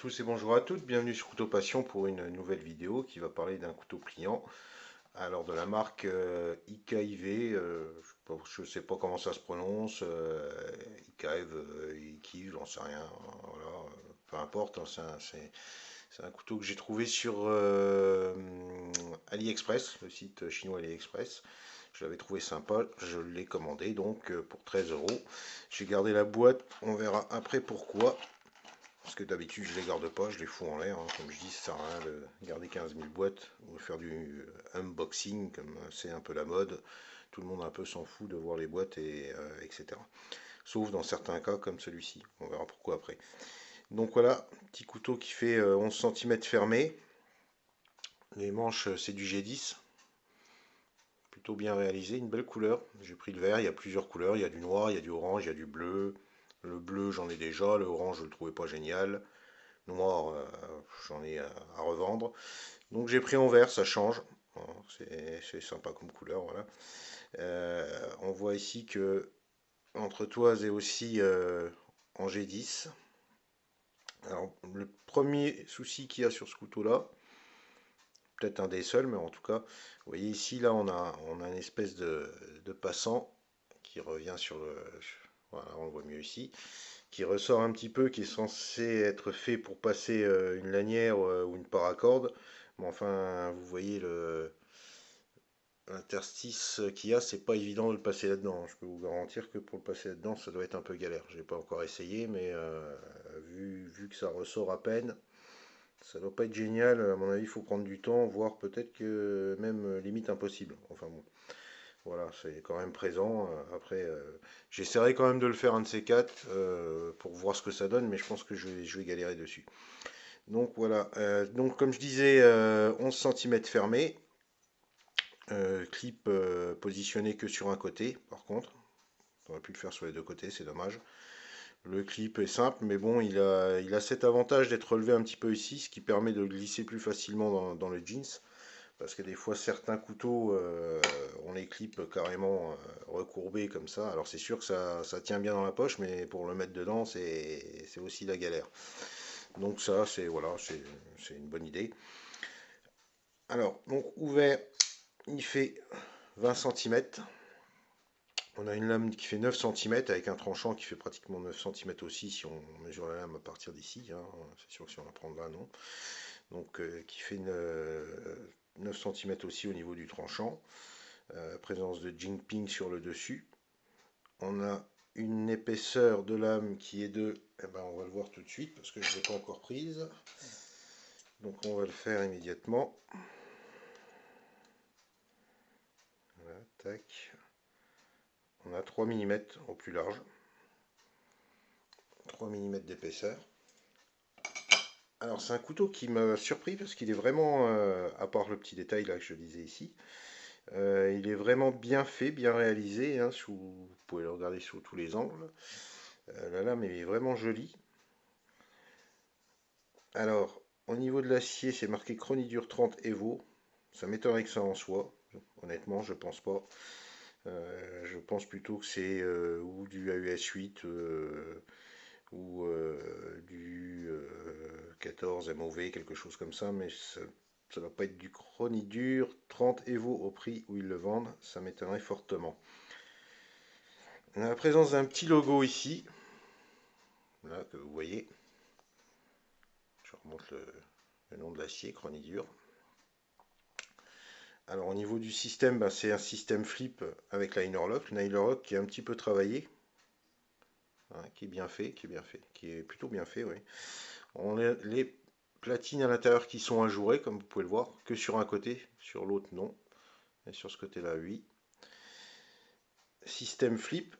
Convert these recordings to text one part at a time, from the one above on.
tous et bonjour à toutes, bienvenue sur Couteau Passion pour une nouvelle vidéo qui va parler d'un couteau pliant. Alors de la marque IKIV, je ne sais pas comment ça se prononce, IKEV, IKIV, j'en sais rien, voilà, peu importe, hein, c'est un couteau que j'ai trouvé sur AliExpress, le site chinois AliExpress. Je l'avais trouvé sympa, je l'ai commandé donc pour 13 euros. J'ai gardé la boîte, on verra après pourquoi. Parce que d'habitude je les garde pas, je les fous en l'air, hein. Comme je dis, ça sert à rien de garder 15 000 boîtes ou faire du unboxing comme c'est un peu la mode. Tout le monde un peu s'en fout de voir les boîtes et etc. Sauf dans certains cas comme celui-ci. On verra pourquoi après. Donc voilà, petit couteau qui fait 11 cm fermé. Les manches c'est du G10. Plutôt bien réalisé, une belle couleur. J'ai pris le vert, il y a plusieurs couleurs, il y a du noir, il y a du orange, il y a du bleu. Le bleu j'en ai déjà, le orange je le trouvais pas génial. Noir, j'en ai à revendre. Donc j'ai pris en vert, ça change. C'est sympa comme couleur, voilà. On voit ici que l'entretoise est aussi en G10. Alors le premier souci qu'il y a sur ce couteau-là, peut-être un des seuls, mais en tout cas, vous voyez ici, là, on a une espèce de passant qui revient sur le... Voilà, on le voit mieux ici, qui ressort un petit peu, qui est censé être fait pour passer une lanière ou une paracorde. Mais enfin, vous voyez l'interstice qu'il y a, c'est pas évident de le passer là-dedans. Je peux vous garantir que pour le passer là-dedans, ça doit être un peu galère. J'ai pas encore essayé, mais vu que ça ressort à peine, ça doit pas être génial. À mon avis, il faut prendre du temps, voire peut-être que même limite impossible. Enfin bon. Voilà, c'est quand même présent. Après, j'essaierai quand même de le faire un de ces quatre pour voir ce que ça donne, mais je pense que je vais galérer dessus. Donc voilà, donc comme je disais, 11 cm fermé, clip positionné que sur un côté, par contre. On aurait pu le faire sur les deux côtés, c'est dommage. Le clip est simple, mais bon, il a cet avantage d'être relevé un petit peu ici, ce qui permet de le glisser plus facilement dans le jeans. Parce que des fois, certains couteaux, on les clips carrément recourbés comme ça. Alors c'est sûr que ça tient bien dans la poche, mais pour le mettre dedans, c'est aussi la galère. Donc ça, c'est voilà, c'est une bonne idée. Alors, donc ouvert, il fait 20 cm. On a une lame qui fait 9 cm avec un tranchant qui fait pratiquement 9 cm aussi si on mesure la lame à partir d'ici, hein. C'est sûr que si on la prend de là, non. Donc qui fait 9 cm aussi au niveau du tranchant. Présence de Jinping sur le dessus. On a une épaisseur de lame qui est de, eh ben on va le voir tout de suite parce que je ne l'ai pas encore prise. Donc on va le faire immédiatement. Voilà, tac. On a 3 mm au plus large. 3 mm d'épaisseur. Alors c'est un couteau qui m'a surpris parce qu'il est vraiment, à part le petit détail là que je disais ici, il est vraiment bien fait, bien réalisé, hein, vous pouvez le regarder sous tous les angles. La lame est vraiment jolie. Alors, au niveau de l'acier, c'est marqué Chronidur 30 Evo. Ça m'étonnerait que ça en soit. Honnêtement, je pense pas. Je pense plutôt que c'est ou du AUS 8 ou du 14 MOV, quelque chose comme ça, mais ça ne va pas être du Chronidur 30 Evo au prix où ils le vendent. Ça m'étonnerait fortement. On a la présence d'un petit logo ici, là que vous voyez. Je remonte le nom de l'acier, Chronidur. Alors au niveau du système, ben, c'est un système flip avec l'Inerlock. L'Inerlock qui est un petit peu travaillé, hein, qui est bien fait, qui est plutôt bien fait, oui. On a les platines à l'intérieur qui sont ajourées, comme vous pouvez le voir, que sur un côté, sur l'autre non. Et sur ce côté-là, oui. Système flip.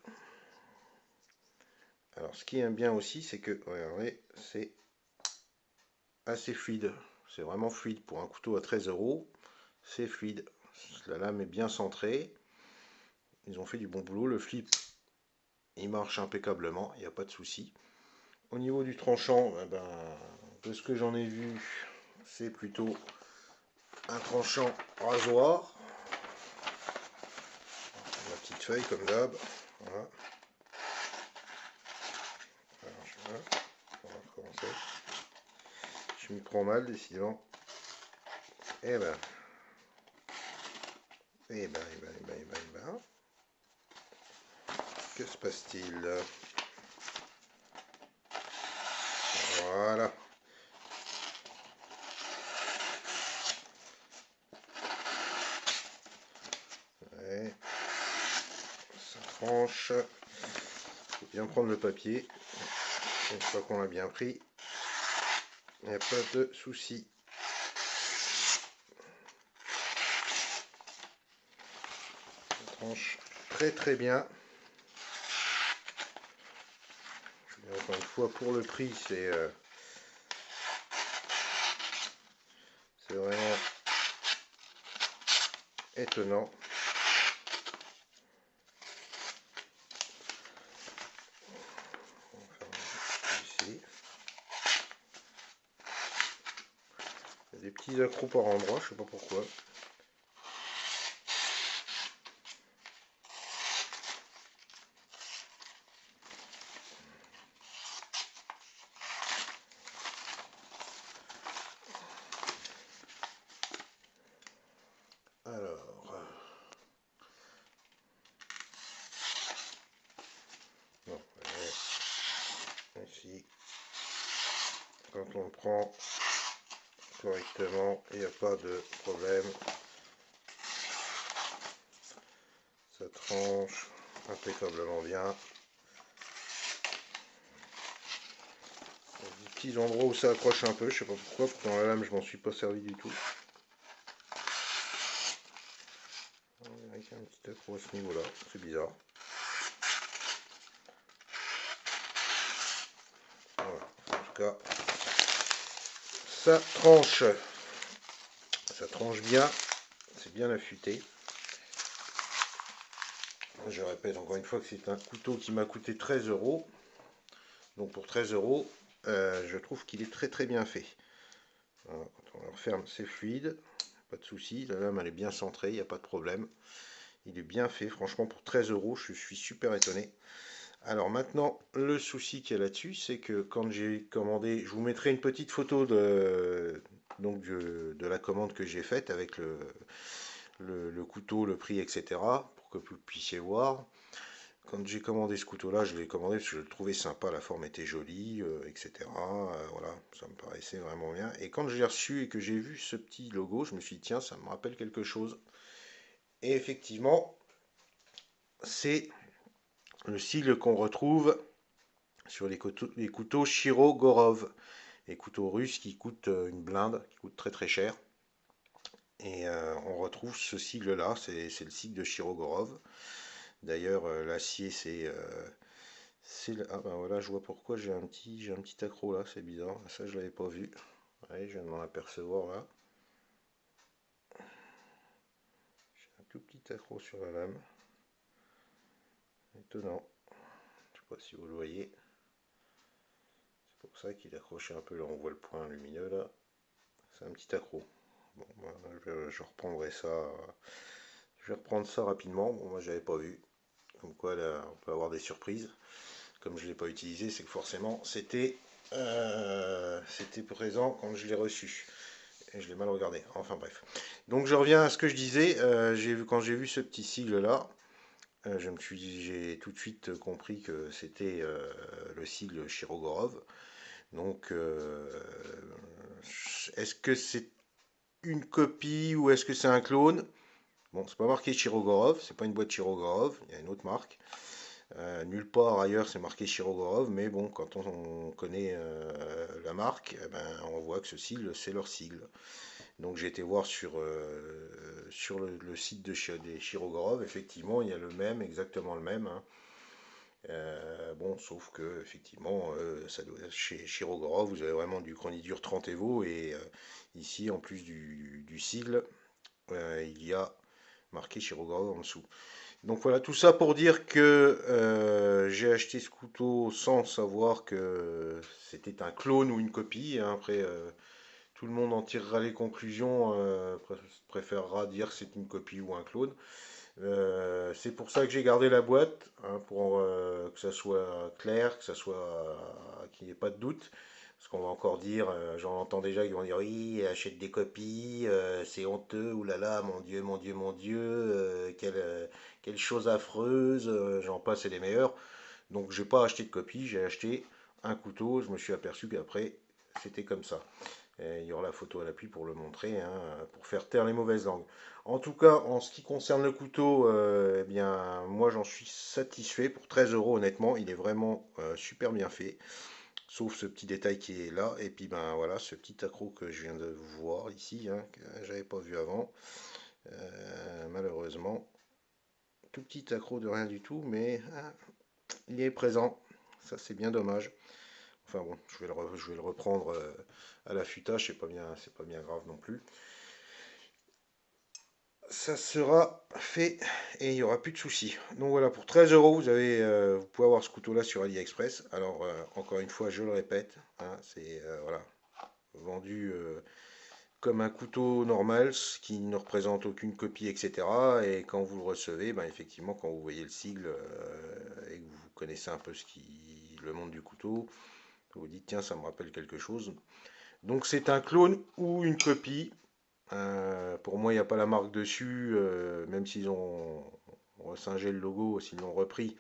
Alors ce qui est bien aussi, c'est que, regardez, c'est assez fluide. C'est vraiment fluide pour un couteau à 13 euros. C'est fluide. La lame est bien centrée. Ils ont fait du bon boulot. Le flip, il marche impeccablement. Il n'y a pas de souci. Au niveau du tranchant, eh ben, de ce que j'en ai vu, c'est plutôt un tranchant rasoir. La petite feuille comme d'hab. Voilà. Alors, on va recommencer. Je m'y prends mal, décidément. Eh ben. Eh ben, eh ben, eh ben, eh ben, eh ben. Que se passe-t-il? Voilà. Ouais. Ça tranche. Faut bien prendre le papier. Une fois qu'on l'a bien pris, il n'y a pas de souci. Ça tranche très très bien. Encore une fois, pour le prix, c'est vraiment étonnant. Ici. Il y a des petits accros par endroit, je sais pas pourquoi. Alors, bon, ici, quand on le prend correctement, il n'y a pas de problème. Ça tranche impeccablement bien. Il y a des petits endroits où ça accroche un peu, je sais pas pourquoi, pourtant la lame je m'en suis pas servi du tout. Avec un petit accro à ce niveau là, c'est bizarre. Voilà. En tout cas, ça tranche bien, c'est bien affûté. Je répète encore une fois que c'est un couteau qui m'a coûté 13 euros. Donc pour 13 euros, je trouve qu'il est très très bien fait. Voilà, quand on le referme, c'est fluide, pas de souci. La lame elle est bien centrée, il n'y a pas de problème. Il est bien fait, franchement pour 13 euros, je suis super étonné. Alors maintenant, le souci qu'il y a là-dessus, c'est que quand j'ai commandé, je vous mettrai une petite photo de la commande que j'ai faite avec le couteau, le prix, etc. pour que vous puissiez voir. Quand j'ai commandé ce couteau-là, je l'ai commandé parce que je le trouvais sympa, la forme était jolie, etc. Voilà, ça me paraissait vraiment bien. Et quand je l'ai reçu et que j'ai vu ce petit logo, je me suis dit, tiens, ça me rappelle quelque chose. Et effectivement, c'est le sigle qu'on retrouve sur les couteaux Shiro-Gorov. Les couteaux russes qui coûtent une blinde, qui coûtent très très cher. Et on retrouve ce sigle-là, c'est le sigle de Shiro-Gorov. D'ailleurs, l'acier, ah ben voilà, je vois pourquoi j'ai un petit accro là, c'est bizarre. Ça, je l'avais pas vu. Ouais, je viens de m'en apercevoir là. J'ai un tout petit accro sur la lame. Étonnant. Je sais pas si vous le voyez. C'est pour ça qu'il accroche un peu là, on voit le point lumineux là. C'est un petit accro. Bon, ben, je reprendrai ça. Je vais reprendre ça rapidement. Bon, moi, j'avais pas vu. Comme quoi, là, on peut avoir des surprises. Comme je ne l'ai pas utilisé, c'est que forcément, c'était présent quand je l'ai reçu. Et je l'ai mal regardé. Enfin bref. Donc je reviens à ce que je disais. Quand j'ai vu ce petit sigle là, j'ai tout de suite compris que c'était le sigle Shirogorov. Donc est-ce que c'est une copie ou est-ce que c'est un clone? Bon, c'est pas marqué Shirogorov, c'est pas une boîte Shirogorov, il y a une autre marque. Nulle part ailleurs c'est marqué Shirogorov, mais bon, quand on connaît la marque, eh ben, on voit que ce sigle, c'est leur sigle. Donc j'ai été voir sur le site des Shirogorov, effectivement, il y a le même, exactement le même. Hein. Bon, sauf que effectivement, chez Shirogorov, vous avez vraiment du Chronidur 30 Evo, et ici, en plus du sigle, il y a marqué Shirogorov en dessous. Donc voilà, tout ça pour dire que j'ai acheté ce couteau sans savoir que c'était un clone ou une copie. Hein. Après, tout le monde en tirera les conclusions, préférera dire que c'est une copie ou un clone. C'est pour ça que j'ai gardé la boîte, hein, pour que ça soit clair, qu'il n'y ait pas de doute. Parce qu'on va encore dire, j'en entends déjà qui vont dire oui, achète des copies, c'est honteux, oulala, mon Dieu, mon Dieu, mon Dieu, quelle chose affreuse, j'en passe et des meilleurs. Donc j'ai pas acheté de copie, j'ai acheté un couteau, je me suis aperçu qu'après c'était comme ça. Et il y aura la photo à l'appui pour le montrer, hein, pour faire taire les mauvaises langues. En tout cas, en ce qui concerne le couteau, eh bien, moi j'en suis satisfait. Pour 13 euros, honnêtement, il est vraiment super bien fait. Sauf ce petit détail qui est là. Et puis, ben voilà, ce petit accroc que je viens de voir ici, hein, que j'avais pas vu avant. Malheureusement, tout petit accroc de rien du tout, mais hein, il est présent. Ça, c'est bien dommage. Enfin bon, je vais le reprendre à l'affûtage, c'est pas bien grave non plus. Ça sera fait et il n'y aura plus de soucis. Donc voilà, pour 13 euros, vous pouvez avoir ce couteau-là sur AliExpress. Alors, encore une fois, je le répète, hein, c'est voilà, vendu comme un couteau normal, ce qui ne représente aucune copie, etc. Et quand vous le recevez, ben, effectivement, quand vous voyez le sigle et que vous connaissez un peu le monde du couteau, vous vous dites, tiens, ça me rappelle quelque chose. Donc c'est un clone ou une copie. Pour moi, il n'y a pas la marque dessus, même s'ils ont resingé le logo, s'ils l'ont repris.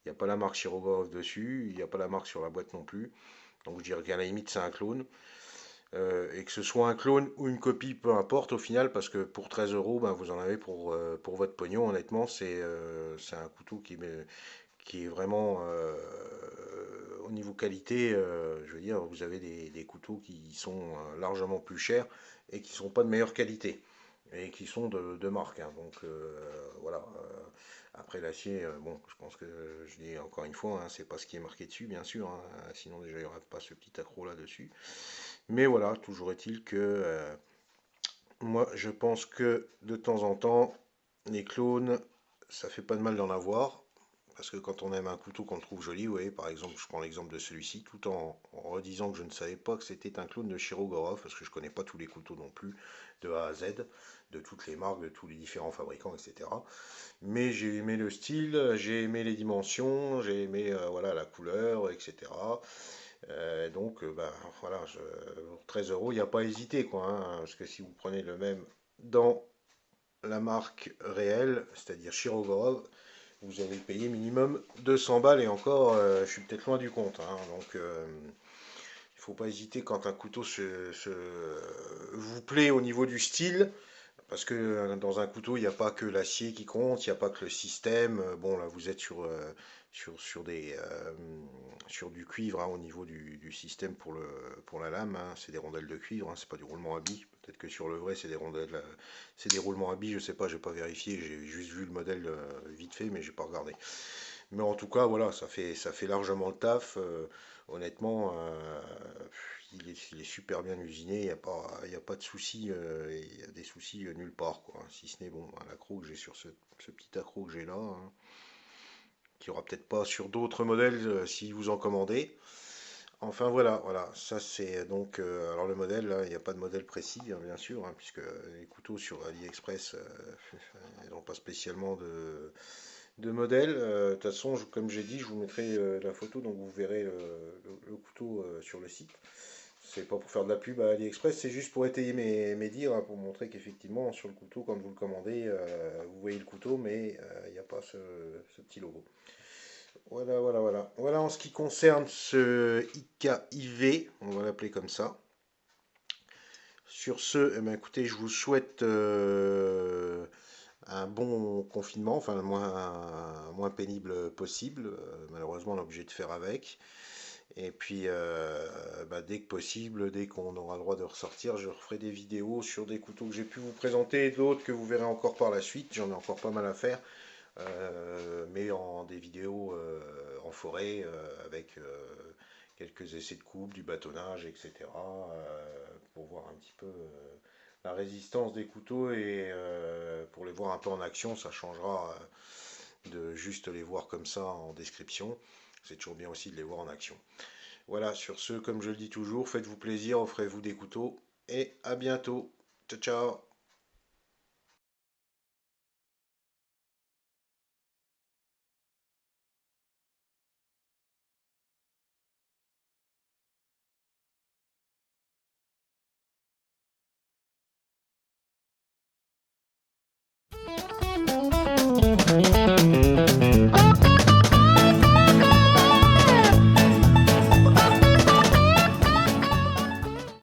Il n'y a pas la marque Shirogorov dessus, il n'y a pas la marque sur la boîte non plus. Donc je dirais qu'à la limite, c'est un clone. Et que ce soit un clone ou une copie, peu importe au final, parce que pour 13 euros, ben, vous en avez pour votre pognon. Honnêtement, c'est un couteau qui est vraiment au niveau qualité, je veux dire, vous avez des couteaux qui sont largement plus chers et qui ne sont pas de meilleure qualité et qui sont de marque, hein. Donc voilà. Après l'acier, bon, je pense que je dis encore une fois, hein, c'est pas ce qui est marqué dessus, bien sûr, hein, sinon déjà il n'y aurait pas ce petit accroc là dessus. Mais voilà, toujours est-il que moi je pense que de temps en temps, les clones, ça fait pas de mal d'en avoir. Parce que quand on aime un couteau qu'on trouve joli, vous voyez, par exemple, je prends l'exemple de celui-ci, tout en redisant que je ne savais pas que c'était un clone de Shirogorov, parce que je ne connais pas tous les couteaux non plus, de A à Z, de toutes les marques, de tous les différents fabricants, etc. Mais j'ai aimé le style, j'ai aimé les dimensions, j'ai aimé voilà, la couleur, etc. Donc, ben, voilà, pour 13 euros, il n'y a pas à hésiter, quoi, hein, parce que si vous prenez le même dans la marque réelle, c'est-à-dire Shirogorov, vous avez payé minimum 200 balles et encore, je suis peut-être loin du compte, hein. Donc, il ne faut pas hésiter quand un couteau vous plaît au niveau du style, parce que dans un couteau, il n'y a pas que l'acier qui compte, il n'y a pas que le système. Bon, là, vous êtes sur du cuivre, hein, au niveau du système pour la lame, hein. C'est des rondelles de cuivre, hein, c'est pas du roulement à billes. Peut-être que sur le vrai, c'est des roulements à billes, je sais pas, j'ai pas vérifié, j'ai juste vu le modèle vite fait, mais j'ai pas regardé. Mais en tout cas, voilà, ça fait largement le taf. Honnêtement, il est super bien usiné, il y a pas de soucis, il y a des soucis nulle part, quoi. Si ce n'est bon, l'accroc que j'ai sur ce petit accroc que j'ai là, hein, qui aura peut-être pas sur d'autres modèles si vous en commandez. Enfin voilà, voilà, ça c'est donc, alors le modèle, là, il n'y a pas de modèle précis, hein, bien sûr, hein, puisque les couteaux sur AliExpress, ils n'ont pas spécialement de modèle. De toute façon, comme j'ai dit, je vous mettrai la photo, donc vous verrez le couteau sur le site. C'est pas pour faire de la pub à AliExpress, c'est juste pour étayer mes dires, hein, pour montrer qu'effectivement, sur le couteau, quand vous le commandez, vous voyez le couteau, mais il n'y a pas ce petit logo. Voilà, voilà, voilà. Voilà en ce qui concerne ce IKIV, on va l'appeler comme ça. Sur ce, eh ben, écoutez, je vous souhaite un bon confinement, enfin le moins pénible possible. Malheureusement, on est obligé de faire avec. Et puis, bah, dès que possible, dès qu'on aura le droit de ressortir, je referai des vidéos sur des couteaux que j'ai pu vous présenter, d'autres que vous verrez encore par la suite. J'en ai encore pas mal à faire, mais en des vidéos en forêt avec quelques essais de coupe, du bâtonnage, etc. Pour voir un petit peu la résistance des couteaux et pour les voir un peu en action, ça changera de juste les voir comme ça en description. C'est toujours bien aussi de les voir en action. Voilà, sur ce, comme je le dis toujours, faites-vous plaisir, offrez-vous des couteaux et à bientôt. Ciao, ciao.